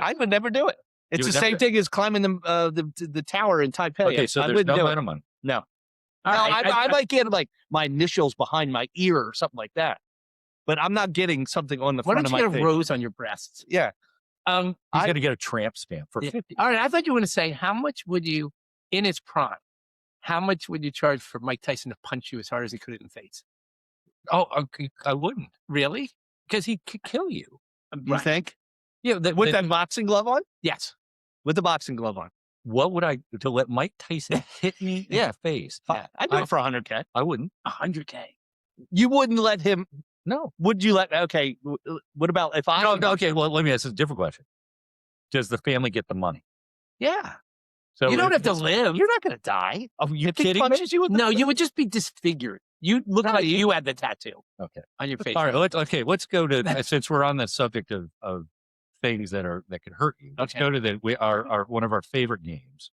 I would never do it. It's the same thing as climbing the tower in Taipei. Okay, so there's no minimum. No. I might get like my initials behind my ear or something like that, but I'm not getting something on the front of my face. Why don't you get a rose on your breasts? Yeah. He's going to get a tramp stamp for $50. All right, I thought you were going to say how much would you, in his prime, how much would you charge for Mike Tyson to punch you as hard as he could in the face? Oh, I wouldn't. Really? Because he could kill you. You think? Yeah. With that boxing glove on? Yes. With the boxing glove on. What would I to let Mike Tyson hit me in the face? Yeah, I'd do it for $100,000. I wouldn't. $100,000. You wouldn't let him? No. Would you let? Okay. What about if I? No. Okay. Well, let me ask a different question. Does the family get the money? Yeah. So you don't have to live. You're not going to die. Oh, you're kidding me? No, you would just be disfigured. You look like you had the tattoo. Okay. On your face. All right. Let's go to since we're on the subject of things that could hurt you. Let's go to our one of our favorite games.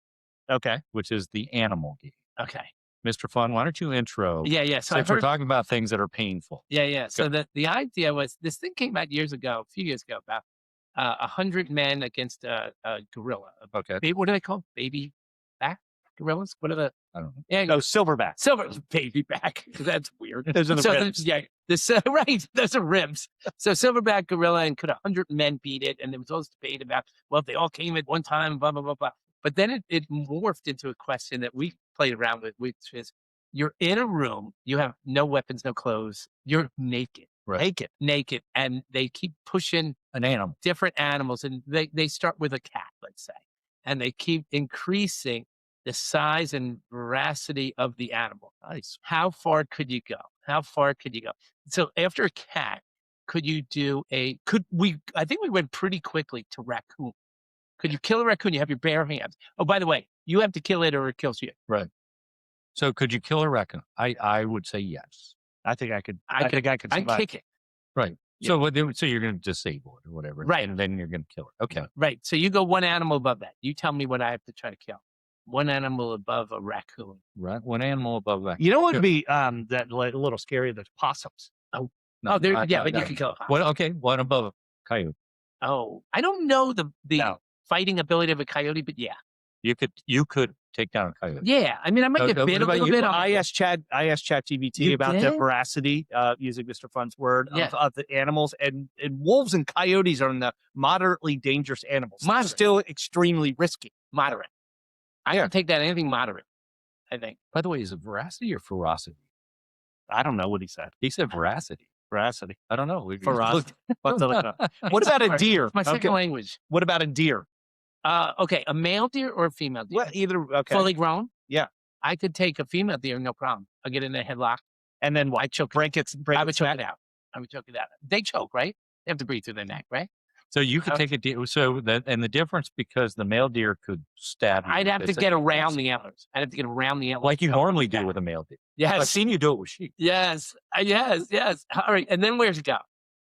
Okay. Which is the animal game. Okay. Mr. Fun, why don't you intro? Yeah. So since we're talking about things that are painful. Yeah. So the idea was this thing came out a few years ago about 100 men against a gorilla. Okay. What are they called? Baby back gorillas? What are the? I don't know. Yeah, No, silverback. silver baby back. That's weird. Those are the ribs. Yeah, right. Those are ribs. So silverback gorilla, and could 100 men beat it? And there was all this debate about, well, if they all came at one time, blah blah blah blah. But then it morphed into a question that we played around with, which is, you're in a room, you have no weapons, no clothes, you're naked. Right. Naked, and they keep pushing An animal. different animals, and they start with a cat, let's say, and they keep increasing the size and veracity of the animal. Nice. How far could you go? So after a cat, could you do I think we went pretty quickly to raccoon. Could you kill a raccoon? You have your bare hands. Oh, by the way, you have to kill it or it kills you. Right. So could you kill a raccoon? I would say yes. I think I could. I think I could I'd survive. kick it. Right. Yeah. So you're going to disable it or whatever. Right. And then you're going to kill it. Okay. Right. So you go one animal above that. You tell me what I have to try to kill. One animal above a raccoon. Right. One animal above that. You know what would be that like, a little scary? The possums. No, But you no. can kill it. Okay. One above a coyote. Oh, I don't know the No. fighting ability of a coyote, but yeah. You could take down a coyote. Yeah. I mean, I might get what bit a about little you? bit. I asked ChatGPT You about the did? veracity, using Mr. Fun's word, Yeah. of the animals, and wolves and coyotes are in the moderately dangerous animals. Moderate. Still extremely risky. Moderate. I can take that anything moderate, I think. By the way, is it veracity or ferocity? I don't know what he said. He said veracity. Veracity. I don't know. Ferocity. What about a deer? It's my second language. What about a deer? Okay, a male deer or a female deer? Well, either. Okay. Fully grown? Yeah. I could take a female deer, no problem. I'll get in a headlock. And then what? I choke Break it. I would choke it out. They choke, right? They have to breathe through their neck, right? So you could take a deer. And the difference, because the male deer could stab you. I'd have to with get this- around the antlers. I'd have to get around the antlers. like you to normally choke do it with a male deer. out. I've Yes. seen you do it with sheep. Yes. Yes. All right. And then where's it go?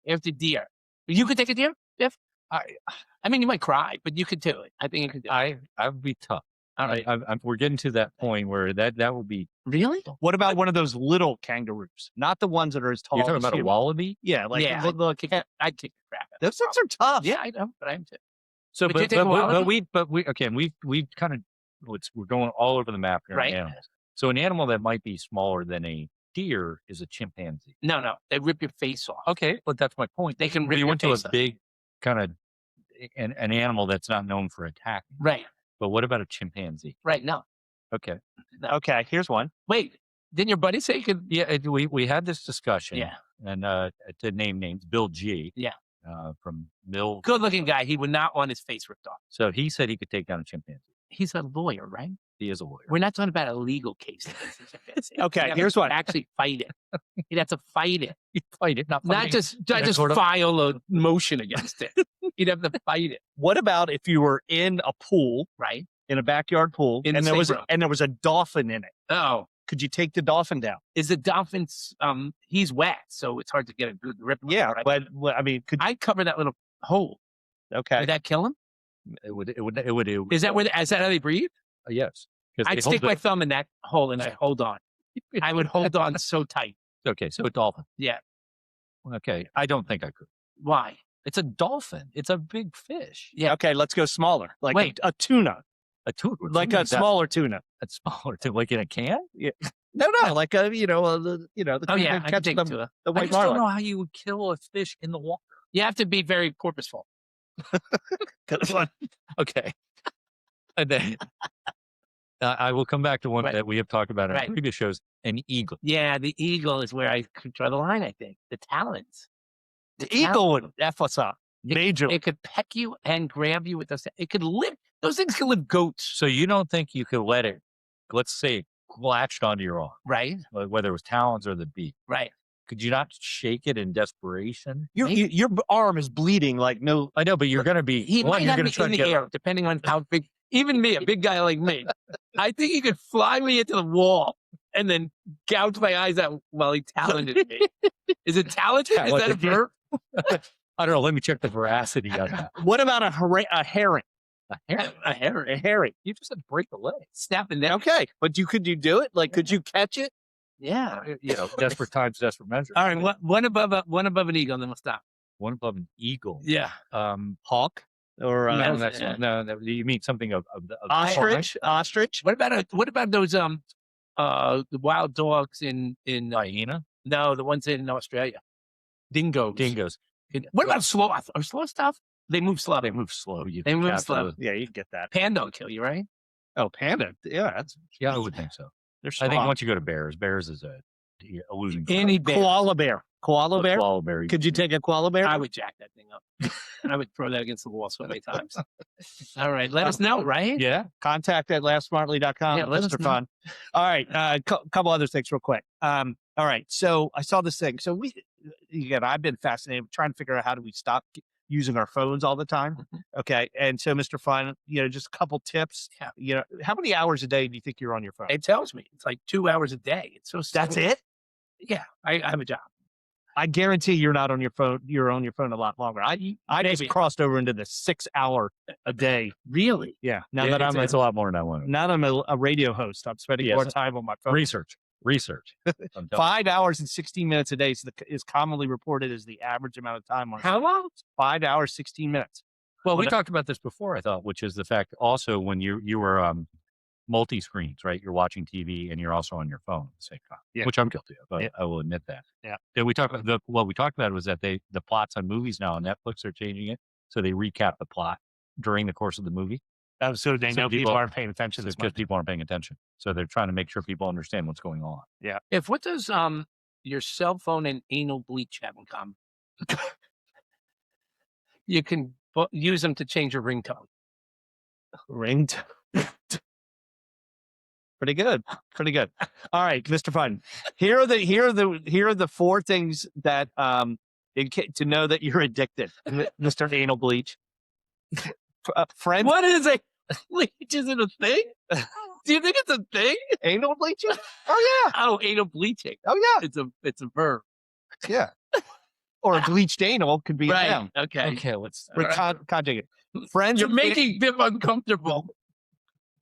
After deer. You could take a deer, Biff? I mean, you might cry, but you could do it. I think you could do it. I would be tough. All right. We're getting to that point where that would be. Really? What about one of those little kangaroos? Not the ones that are as tall. You're talking as about a you. wallaby. Yeah, like Yeah. little I'd kick the crap out of Those things are tough. Yeah, I know, but I'm too. So, Would you take a wallaby? we kind of we're going all over the map here on Right. animals. So an animal that might be smaller than a deer is a chimpanzee. No. They rip your face off. Okay, but that's my point. They can rip you your went to a face off. big kind of an animal that's not known for attacking. Right. But what about a chimpanzee? Right. No. Okay. Okay, here's one. Wait. Didn't your buddy say you could? Yeah, we had this discussion. Yeah. And to name names, Bill G. Yeah. From Mill. Good looking guy. He would not want his face ripped off. So he said he could take down a chimpanzee. He's a lawyer, right? He is a lawyer. We're not talking about a legal case. Okay, He'd have here's to one. Actually fight it. He'd have to fight it. He'd fight it, not Not fighting. just sort of- file a motion against it. He'd have to fight it. What about if you were in a pool, Right. in a backyard pool, In and the there same was room. a dolphin in it? Oh, Could you take the dolphin down? is the dolphin's, he's wet, so it's hard to get a good rip. on it, Yeah, right? but I mean, could I'd cover that little hole. okay? Would that kill him? It would. Is that how they breathe? Yes. 'Cause I'd they hold stick my thumb in that hole and I'd hold on. I would hold on so tight. Okay, so a dolphin. Yeah. Okay, I don't think I could. Why? It's a dolphin. It's a big fish. Yeah. Okay, let's go smaller, like Wait. a tuna, A tuna. like a smaller tuna. A smaller tuna, like in a can. No, like a the Oh tuna yeah, I that can catches take the, it to a. the I white just don't marlin. know how you would kill a fish in the water. You have to be very purposeful. Okay. And then I will come back to one Right. that we have talked about in Right. previous shows, an eagle. Yeah, the eagle is where I could draw the line, I think. The talons. The eagle would F us up It- majorly. It could peck you and grab you with those. It could live. Those things can live goats, So you don't think you could let it, let's say, latched onto your arm, right? whether it was talons or the beak. Right. Could you not shake it in desperation? Your arm is bleeding like no. I know, but you're going to be. He might you're have going me to try in to the get air, depending on how big. Even me, a big guy like me, I think he could fly me into the wall and then gouge my eyes out while he talented me. Is it talented? Is that a Talented, yeah. verb? I don't know. Let me check the veracity on that. What about a herring? A herring. A herring. You just had to break the leg. Snap the neck. Okay, but could you do it? Like, could you catch it? Yeah. You know, desperate times, desperate measures. All right. One above an eagle, and then we'll stop. one above an eagle. Yeah. Hawk or No, yeah. no, you mean something of ostrich? Ostrich? What about those the wild dogs in hyena? no, the ones in Australia? Dingoes. Dingoes. What about sloth? Or sloth stuff? They move slow. They move slow. They move slow. Yeah, you get that. Panda will kill you, right? Oh, panda. Yeah, Yeah, I would think so. they're I think soft. once you go to bears is a losing. Any bear. Koala bear. Koala bear? Koala bear. Could you take a koala bear? I would jack that thing up. I would throw that against the wall so many times. All right. Let us know, right? Yeah. Contact at laughsmartly.com. Yeah, let us Mr. know. Fun. All right. Couple other things real quick. All right. So I saw this thing. So I've been fascinated trying to figure out how do we stop using our phones all the time. Okay. And so Mr. Fun, just a couple tips. Yeah. How many hours a day do you think you're on your phone? It tells me it's like 2 hours a day. It's so That's simple. it? Yeah. I have a job. I guarantee you're not on your phone. You're on your phone a lot longer. I just Maybe. crossed over into the 6 hour a day. Really? Yeah. Now Yeah, that it's a lot more than I want. now that I'm a radio host, I'm spending Yes. more time on my phone. Research. I'm telling 5 hours and 16 minutes a day is commonly reported as the average amount of time on. How long? 5 hours, 16 minutes. Well, we talked about this before, I thought, which is the fact also when you were multi-screens, right? You're watching TV and you're also on your phone at the same time, Yeah. which I'm guilty of. Yeah. I will admit that. Yeah. Then we talked about what we talked about was that the plots on movies now on Netflix are changing it. So they recap the plot during the course of the movie. So they know people aren't paying attention as Because much. people aren't paying attention. So they're trying to make sure people understand what's going on. What does your cell phone and anal bleach have in common? You can use them to change your ringtone. Ringed. Pretty good. Pretty good. All right, Mr. Fun. Here are the 4 things that to know that you're addicted, Mr. Anal Bleach. Friends. What is a bleach? Is it a thing? Do you think it's a thing? Anal bleaching? Oh yeah. Oh, anal bleaching. Oh yeah. It's a verb. Yeah. Or a bleached anal could be a Right. noun. Okay. Okay, let's. With conjugate. Friends You're and making them uncomfortable.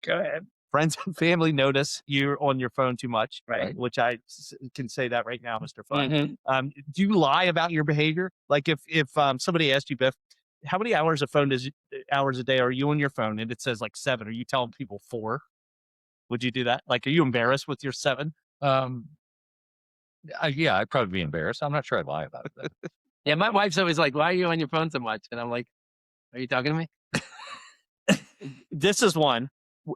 Go ahead. friends and family notice you're on your phone too much, Right. which I can say that right now, Mr. Fun. Mhm. Do you lie about your behavior? Like if somebody asked you, Biff, how many hours a day are you on your phone? And it says like 7. Are you telling people 4? Would you do that? Like, are you embarrassed with your 7? Yeah, I'd probably be embarrassed. I'm not sure I'd lie about it. Though. Yeah, my wife's always like, "Why are you on your phone so much?" And I'm like, "Are you talking to me?" This is one.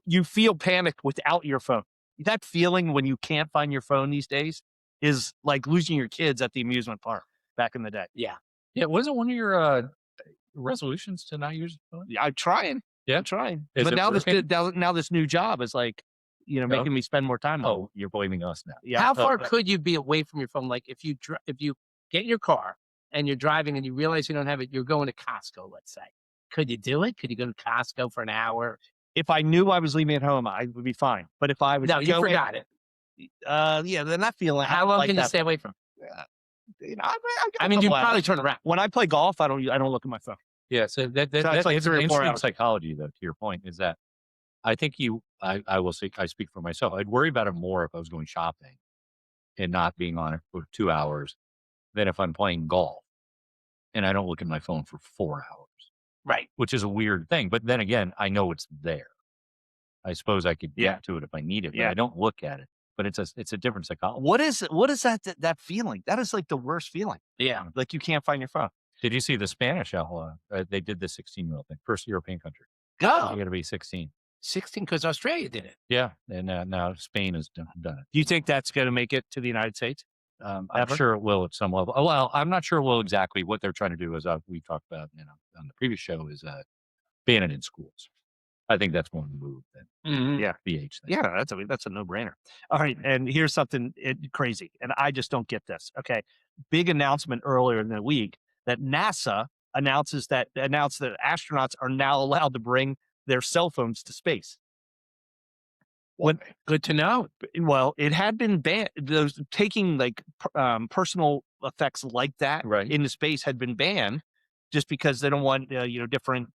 You feel panicked without your phone. That feeling when you can't find your phone these days is like losing your kids at the amusement park back in the day. Yeah. Yeah, wasn't one of your resolutions to not use the phone? Yeah, I'm trying. Yeah? I'm trying. Is But it working? now this new job is like, making me spend more time on it. Oh, you're blaming us now. Yeah. How far could you be away from your phone? Like if you get in your car and you're driving and you realize you don't have it, you're going to Costco, let's say. Could you do it? Could you go to Costco for an hour? If I knew I was leaving at home, I would be fine. But if I was No, you going, forgot it. then that feeling. How long can you that. stay away from? I You probably turn around. when I play golf, I don't look at my phone. Yeah, so that's that's like it's 3 or 4 interesting hours. psychology, though, to your point, is that I think I will say, I speak for myself. I'd worry about it more if I was going shopping and not being on it for 2 hours than if I'm playing golf and I don't look at my phone for 4 hours, Right. which is a weird thing. But then again, I know it's there. I suppose I could get to it if I need it, but I don't look at it. But it's a different psychology. What is that feeling? That is like the worst feeling. Yeah. Like you can't find your phone. Did you see the Spanish outlaw? They did the 16-year-old thing, first European country. You Go. got to be 16. 16 because Australia did it. Yeah, and now Spain has done it. Do you think that's going to make it to the United States? I'm Ever? sure it will at some level. Well, I'm not sure it will exactly. What they're trying to do is we talked about on the previous show is ban it in schools. I think that's more of the move than Yeah. the age thing. Yeah, that's a no-brainer. All right, and here's something crazy, and I just don't get this. Okay, big announcement earlier in the week that NASA announced that astronauts are now allowed to bring their cell phones to space. Good to know. Well, it had been banned. Those taking like personal effects like that Right. into space had been banned just because they don't want different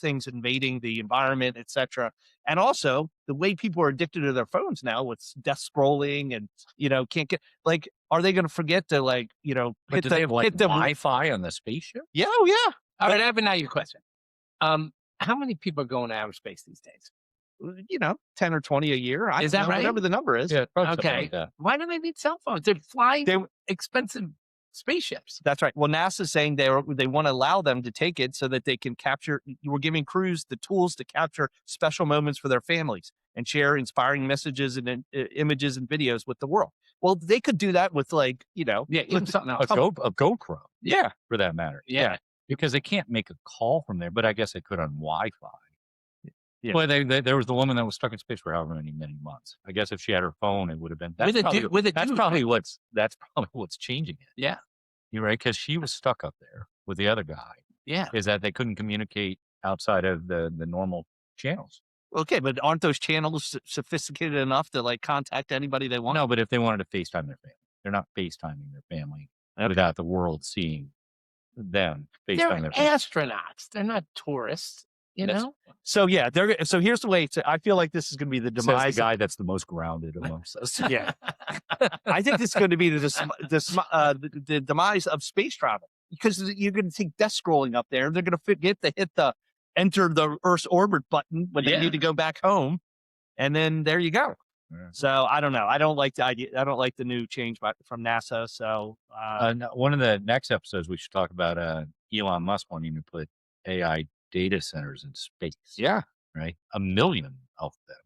things invading the environment, etc. And also the way people are addicted to their phones now with death scrolling and, can't get are they going to forget to But hit do the, they have hit the Wi-Fi on the spaceship? Yeah. Oh, yeah. All right, I have another question. How many people are going to outer space these days? 10 or 20 a year. Is that right? Whatever the number is. Yeah, probably something Okay. like that. Why do they need cell phones? They're flying expensive spaceships. That's right. Well, NASA's saying they want to allow them to take it so that they can capture. We're giving crews the tools to capture special moments for their families and share inspiring messages and images and videos with the world. Well, they could do that with Even something else. A GoPro. Yeah. For that matter. Yeah. Because they can't make a call from there, but I guess they could on Wi-Fi. Yeah. Well, there was the woman that was stuck in space for however many months. I guess if she had her phone, it would have been. That's probably what's changing it. Yeah. You're right, because she was stuck up there with the other guy. Yeah. Is that they couldn't communicate outside of the normal channels. Okay, but aren't those channels sophisticated enough to contact anybody they want? No, but if they wanted to FaceTime their family, they're not FaceTiming their family without the world seeing them FaceTime They're their family. astronauts. They're not tourists. So yeah, so here's the way. I feel like this is going to be the demise. Says the guy that's the most grounded amongst us. Yeah, I think this is going to be the demise of space travel, because you're going to see death scrolling up there. They're going to forget to hit the enter the Earth's orbit button when they need to go back home, and then there you go. Yeah. So I don't know. I don't like the idea. I don't like the new change from NASA. So one of the next episodes we should talk about Elon Musk wanting to put AI data centers in space. Yeah. Right. 1 million of them,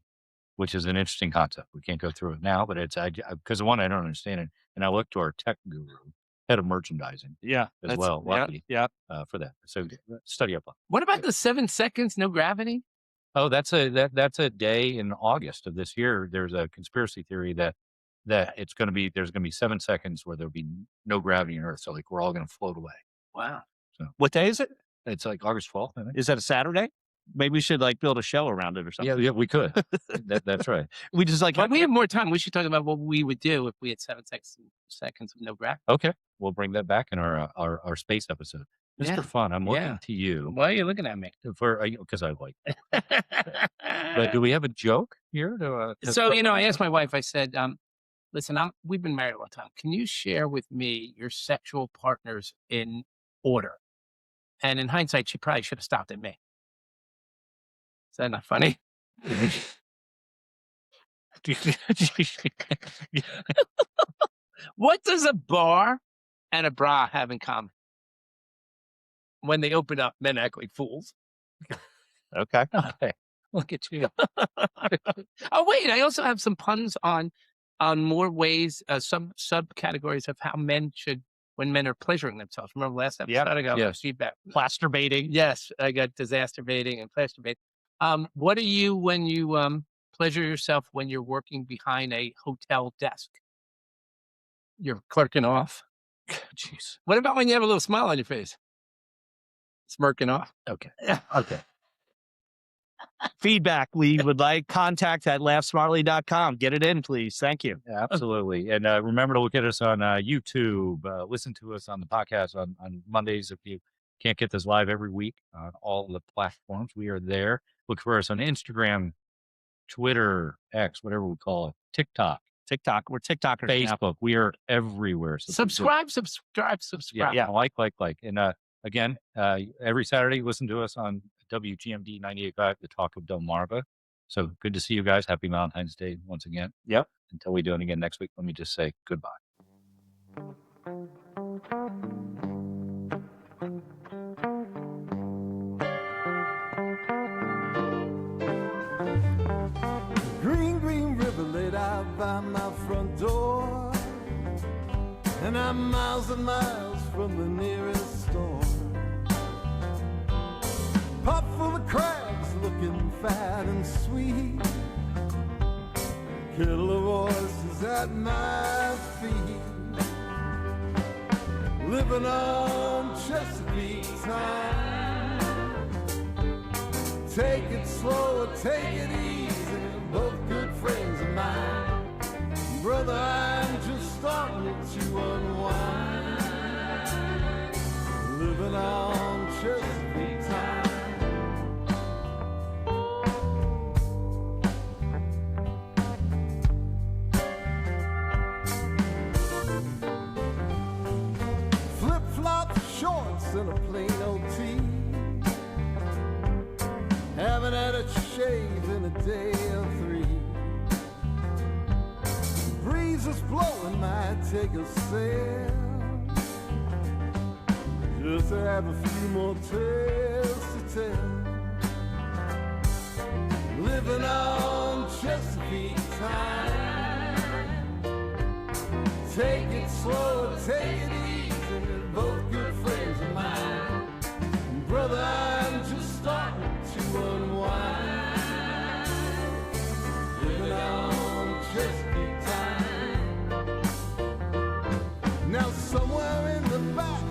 which is an interesting concept. We can't go through it now, but it's because one, I don't understand it. And I look to our tech guru, head of merchandising. Yeah. As well. Lucky. Yeah. For that. So study up on. What about the 7 seconds, no gravity? Oh, that's a day in August of this year. There's a conspiracy theory that there's going to be 7 seconds where there'll be no gravity on Earth. So we're all going to float away. Wow. So what day is it? It's August 12th, I think. Is that a Saturday? Maybe we should build a show around it or something. Yeah, we could. That's right. We just But we have more time. We should talk about what we would do if we had 7 seconds of no gravity. Okay, we'll bring that back in our space episode. Mr. Fun, I'm looking to you. Why are you looking at me? Because I like it. But do we have a joke here? So, I asked my wife, I said, listen, we've been married a long time. Can you share with me your sexual partners in order? And in hindsight, she probably should have stopped at me. Is that not funny? What does a bar and a bra have in common? When they open up, men act like fools. Okay. Look at you. Oh, wait, I also have some puns on more ways, some subcategories of how men should, when men are pleasuring themselves. Remember last episode? I got feedback. Plaster-baiting. Yes, I got disaster baiting and plaster baiting. What are you when you pleasure yourself when you're working behind a hotel desk? You're clerking off. Jeez. What about when you have a little smile on your face? Smirking off. Okay. Okay. Feedback we would like, contact@laughsmartly.com. Get it in, please. Thank you. Yeah, absolutely. And remember to look at us on YouTube. Listen to us on the podcast on Mondays. If you can't get this live every week on all the platforms, we are there. Look for us on Instagram, Twitter, X, whatever we call it, TikTok. We're TikTokers. Facebook. Now. We are everywhere. So subscribe. Yeah. Like. And again, every Saturday, listen to us on WGMD 98.5, the Talk of Delmarva. So good to see you guys. Happy Valentine's Day once again. Yep. Until we do it again next week, let me just say goodbye. Green river laid out by my front door, and I'm miles and miles from the nearest store. Pot full of crabs looking fat and sweet, kettle of oysters at my feet, living on Chesapeake time. Take it slow or take it easy, both good friends of mine. Brother, I'm just starting to unwind, living on Chesapeake time. Flip-flop shorts and a plain old tee. Haven't had a shave in a day or 3. Breeze is blowing, might take a sail. Just to have a few more tales to tell. Living on Chesapeake time. Take it slow, take it easy. Both good friends of mine. Brother, I'm just starting to unwind. Living on Chesapeake time. Now somewhere in the back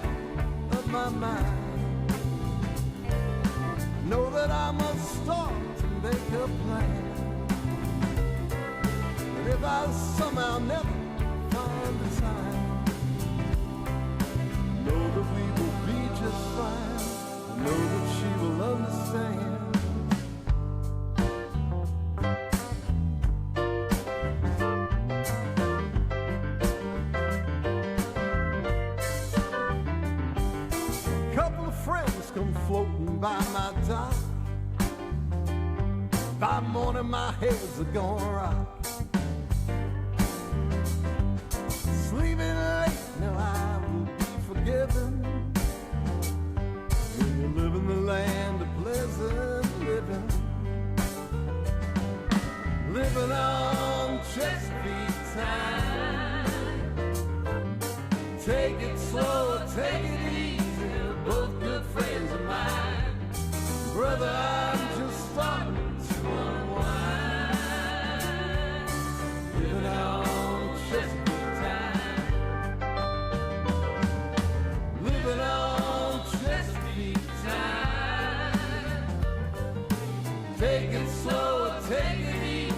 of my mind, know that I must start to make a plan. But if I somehow never find the time, know that we will be just fine. Know that she will understand. Couple of friends come floating by my dock. By morning my heads are gonna rock. Sleeping late, now I will be forgiven. When you live in the land of pleasant living. Living on Chesapeake time. Take it slow, take it easy. Both good friends of mine. Brother, I'm just starting to unwind. Living on Chesapeake time. Living on Chesapeake time. Take it slow, take it easy.